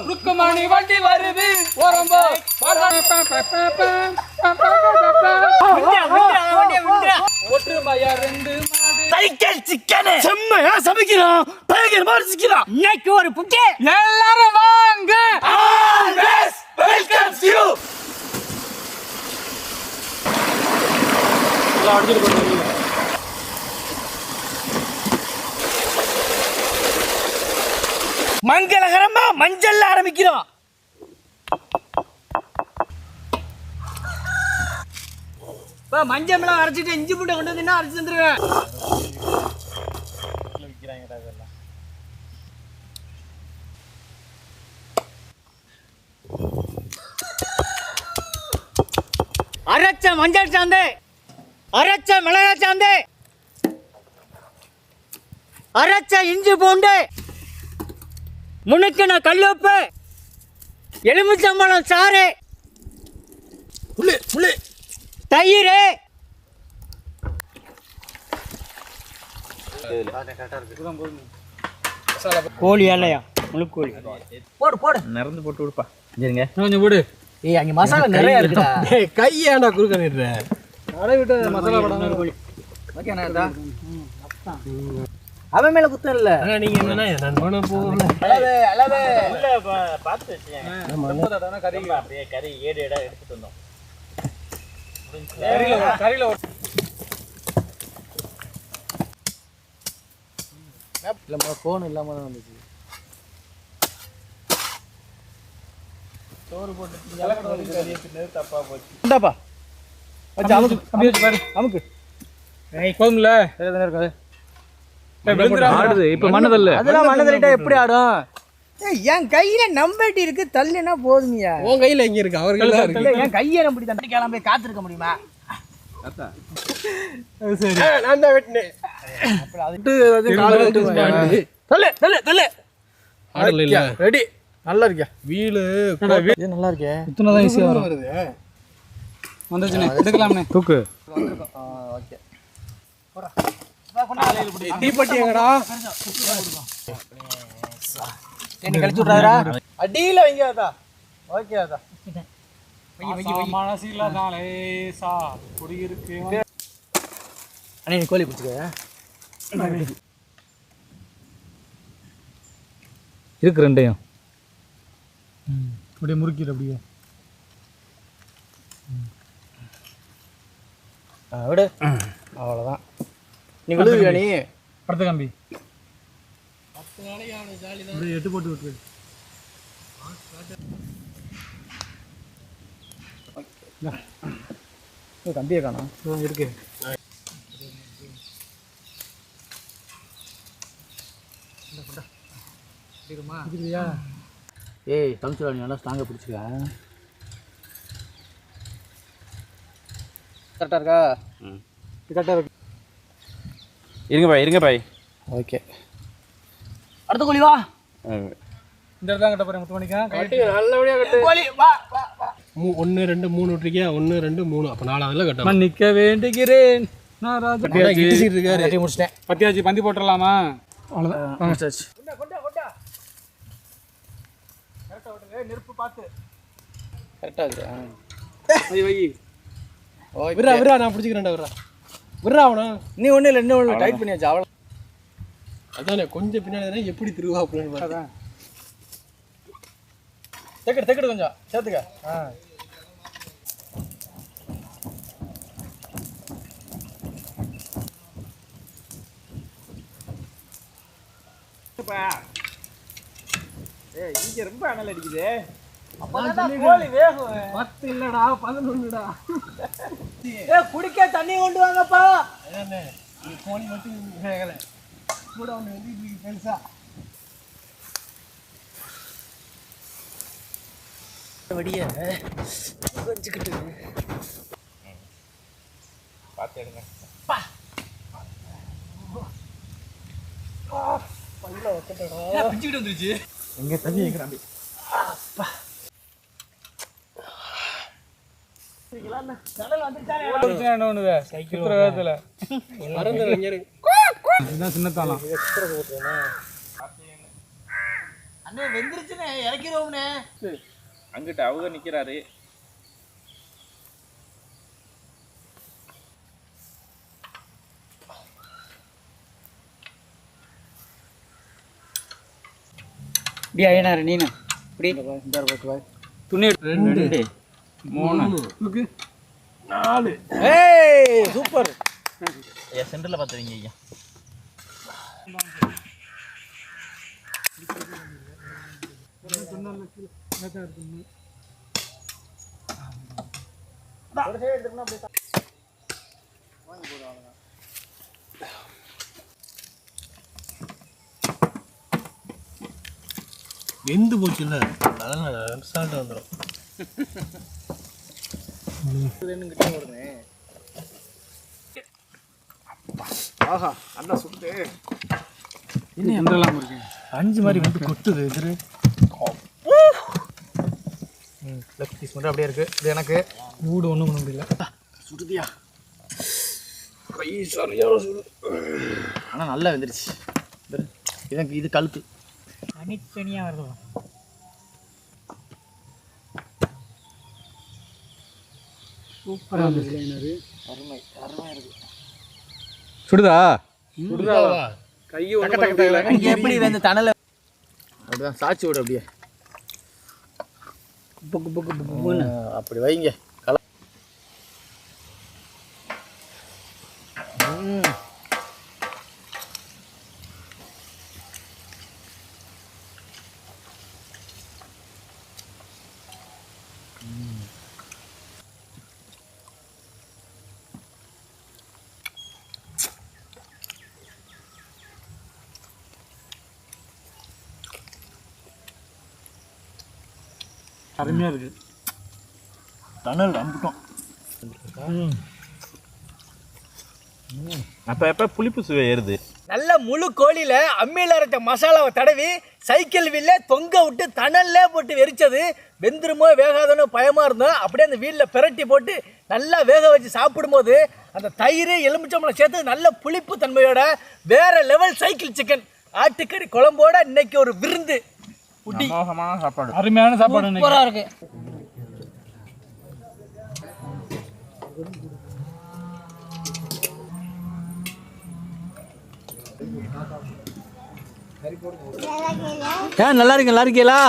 ருக்குமணி வண்டி வருது ஓரம்போ ஒற்றுமையா 2 மாடு சைக்கிள் சிக்கன் செம்மையா சமைக்கிறான் பயங்கர மாதிரி சிக்கிறான் இன்னைக்கு ஒரு புட்டி எல்லாரும் வாங்க ஆல்வேஸ் வெல்கம்ஸ் யூ எல்லாம் அடிச்சிட்டு போறீங்க மங்களகரமா மஞ்சள் ஆரம்பிக்கிறோம் மஞ்சள் மிளகா அரைச்சிட்டு இஞ்சி பூண்டை கொண்டு வந்து அரைச்சி தந்துருவேன். அரைச்ச மஞ்சள் சாந்து, அரைச்ச மிளகா சாந்து, அரைச்ச இஞ்சி பூண்டு, முனுக்கின கல்லுப்பு, எலுமிச்சம்பழம் சாறு, தயிர், கோழி இல்லையா முழு கோழி போடு போடு நிறந்து போட்டு விடுப்பா சரிங்க கொஞ்சம் போடு ஏய் அங்க மசாலா நிறைய இருக்குடா ஏய் கையாடா குறுக்க நிடுற அட விட்டு மசாலா படம் கோழி ஓகே அண்ணா அவன் மேல குத்தம் இல்ல நீங்க என்னன்னா நான் போன போறேன் அளவே அளவே உள்ள பாத்து வெச்சேன் நம்ம தடவை கறி அப்படியே கறி ஏடு ஏடா எடுத்துட்டு வந்தோம் கறில இல்ல கோன் இல்லாம தான் வந்துச்சு சோறு போட்டு இலக்கடை கறியை தின்னது தப்பா போச்சு இந்தாப்பா அச்சா அமுக்கு அப்படியே வச்சு பாரு அமுக்கு ஏய் கோதும்ல சரியா இருக்காது ஆடுது இப்ப மண்ணதல்ல அதெல்லாம் மண்ணதல்லிட்டா எப்படி ஆடும் ஏய் என் கையில நம்பட்டி இருக்கு தள்ளுனா போதுமியா உன் கையில எங்க இருக்கு அவர் கையில இருக்கு என் கையை நம்படி தண்ணி கிளம்ப போய் காத்திருக்க முடியுமா அத்தா சரி நான் தான் வெட்டினேன் அப்புறம் அதுட்டு கால வெட்டு தல்ல தல்ல தல்ல ஆடல இல்ல ரெடி நல்லா இருக்கியா வீலு இது நல்லா இருக்கே இத்தனை தான் ஈஸியா வருது வந்துச்சுனே எடுக்கலாம்னே தூக்கு ஓகே போடா தீப்பட்டி எங்கடா என்ன கழிச்சு விட்றாரா அடியில வைங்க அதா ஓகே அதா மனசில தான் லேசா குடி இருக்கு அண்ணே நீ கோழி பிடிச்சிக்க இருக்கு ரெண்டையும் அப்படியே முறுக்கிடு அப்படியே விடு அவ்வளோதான் நீ விழுவியா நீ படுத்த கம்பி 10 நாளைக்கு அவனை ஜாலி தான் அப்படியே 8 போட்டு விட்டுரு கம்பியை காணோம் இருக்கு ஏய் தமிழ்ச்சா நீ நல்லா ஸ்ட்ராங்காக பிடிச்சிக்க கரெக்டாக இருக்கா கரெக்டாக இருக்கு இருங்க பாய் ஓகே அடுத்த கோழி வா இந்த இடத்துல கட்ட போறேன் முத்து மணிக்கா நல்லபடியாக கட்டு கோழி வா வா வா 1 2 3 விட்டுருக்கியா 1 2 3 அப்போ 4ஆவதுல கட்ட மன்னிக்க வேண்டுகிறேன் நான் ராஜா கிட்டிசிட்டு இருக்காரு கட்டி முடிச்சிட்டேன் பத்தியாச்சு பந்தி போட்டுடலாமா அவ்வளோதான் முடிச்சாச்சு கரெக்டாக விட்டுரு நெருப்பு பார்த்து கரெக்டாக இருக்கு வை விட்றா விட்றா நான் பிடிச்சிக்கிறேன்டா விட்றா அவனா நீ ஒன்றும் இல்லை இன்னும் ஒன்று டைட் பண்ணியாச்சு அவ்வளோ அதானே கொஞ்சம் பின்னாடி எப்படி திருவா அப்படின்னு பார்த்தா தெக்கடு கொஞ்சம் சேர்த்துக்க இங்க ரொம்ப அனல் அடிக்குது கோழி வேகும் 10 இல்லடா 11டா குடிக்க தண்ணி கொண்டு வாங்கப்பா கோழி மட்டும் வேகலை கூட ஒன்று வந்து பெருசா வடிய வச்சுக்கிட்டு பார்த்து எடுங்க பிச்சுக்கிட்டு வந்துருச்சு எங்க தண்ணி வைக்கிறான் சின்னத்தாலாம் அண்ணே வெந்துருச்சுண்ணே இறக்கிடுவோம்ண்ணே. அங்கிட்ட அவங்க நிக்கிறாரு. இப்படி ஐயனாரு நீனு இப்படி துணி 2 3 4. ஏய் சூப்பர். ஐயா சென்டர்ல பாத்துறீங்க ஐயா. வெந்து போச்சு இல்ல, அதனால ரிசல்ட் வந்துடும். ஆஹா அண்ணா சுட்டு என்ன எந்தெல்லாம் இருக்கு 5 மாதிரி வந்து கொட்டுது எதிரு. லெக் பீஸ் மட்டும் அப்படியே இருக்கு. இது எனக்கு மூடு ஒன்றும் பண்ண முடியல. சுடுதியா கை சரியான சுடு. ஆனால் நல்லா வெந்துருச்சு. எனக்கு இது கழுத்து தனித்தனியாக வருது. சூப்பராக இருந்துச்சு. அருமை அருமையாக இருக்கு. சுடுதா சுடுதா கை ஒன்று எப்படி வந்து தணல அப்படிதான் சாச்சி விடு. அப்படியே அப்படி வைங்க. அருமையாக இருக்குது. டனல் அம்பிட்டோம். அப்ப எப்ப புளிப்பு சுவை ஏறுது. நல்ல முழு கோழியில் அம்மியில் அரைச்ச மசாலாவை தடவி சைக்கிள் வீல்ல தொங்க விட்டு தணல்ல போட்டு வெறிச்சது. வெந்துருமோ வேகாதனோ பயமாக இருந்தோம். அப்படியே அந்த வீலில் பிரட்டி போட்டு நல்லா வேக வச்சு சாப்பிடும்போது அந்த தயிர் எலுமிச்சம்பழம் சேர்த்து நல்ல புளிப்பு தன்மையோட வேற லெவல் சைக்கிள் சிக்கன் ஆட்டுக்கறி குழம்போட இன்னைக்கு ஒரு விருந்து. சாப்பாடு அருமையான சாப்பாடு. சூப்பராக இருக்கு. நல்லா இருக்கு. நல்லா இருக்கீங்களா?